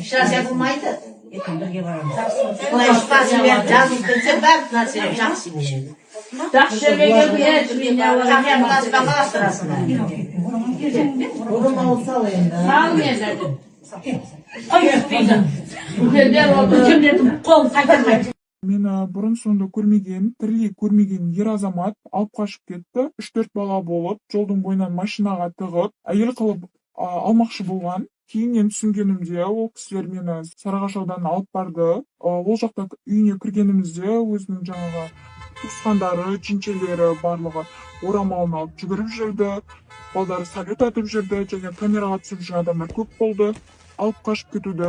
Сейчас yapılmaydı. Kolay spasiye ver, canım kırsa ben nasıl yapacağım şimdi? Жақсы келген Kahya mulasına bastırasın. Oğlum olsa енді. Сал ерлерді. Үлкендер oldu. Үлкендердің қолын қайтармайды. Мені бұрын соңды көрмеген, тірілей көрмеген ер азамат алып қашып кетті. 3-4 бала болып, жолдың бойынан машинаға тығып, әйел қылып алмақшы болған. Кейіннен түсінгенімде, ол кісілер мені Сарыағаш ауданына алып барды. Ол жақта үйіне кіргенімізде өзінің жаңағы туысқандары, жинчелері барлығы орамалын алып жүгіріп жүрді. Балдары салют атып жүрді, және камераға түсіп жүрген адамдар көп болды. Алып қашып кетуді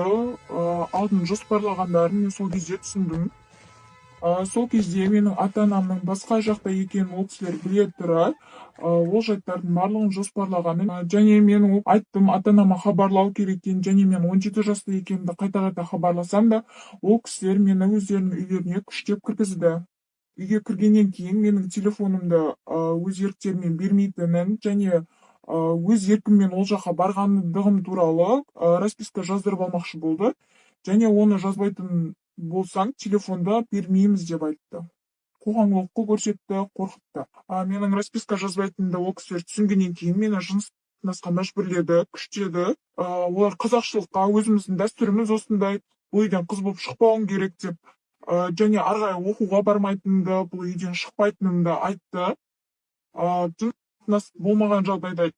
алдын жоспарлағандарын мен сол кезде түсіндім. Сол кезде менің ата-анамның басқа жақта екенін ол кісілер біле тұра, ол жайттардың барлығын жоспарлағанын, және мен айттым ата-анама хабарлау керек екенін, және мен 17 жаста екенімді қайта-қайта хабарласам да, ол кісілер мені өздерінің үйлеріне күштеп кіргізді. Үйге кіргеннен кейін менің телефонымды өз еріктерімен бермейтінін, және өз еркіммен ол жаққа барғандығым туралы расписка жаздырып алмақшы болды. Және оны жазбайтын болсаң, телефонда бермейміз деп айтты. Қоғамдылыққа көрсетті, қорқытты. Менің расписка жазбайтынымды ол кісілер түсінгеннен кейін мені жынысқа мәжбүрледі, күштеді. Олар қазақшылыққа, өзіміздің дәстүріміз осындай, бұл үйден қыз болып шықпауың керек деп, және арғай оқуға бармайтынымды, бұл үйден шықпайтынымды айтты. Жыныс болмаған жағдайда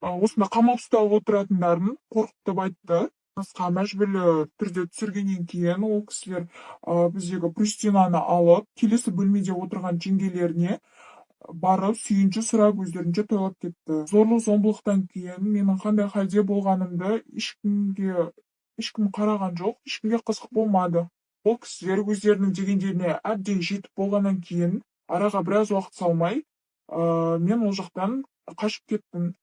осында қамап ұсталып отыратындарын қорқытып айтты. Жынысқа мәжбүрлі түрде түсіргеннен кейін ол кісілер біздегі Пристинаны алып, келесі бөлмеде отырған жеңгелеріне барып, сүйінші сұрап, өздерінше тойлап кетті. Зорлық-зомбылықтан кейін менің қандай халде болғанымды ешкім қараған жоқ, ешкімге қызық болмады. Ол кісілер өздерінің дегендеріне әбден жетіп болғаннан кейін, араға біраз уақыт салмай, мен ол жақтан қашып кеттім.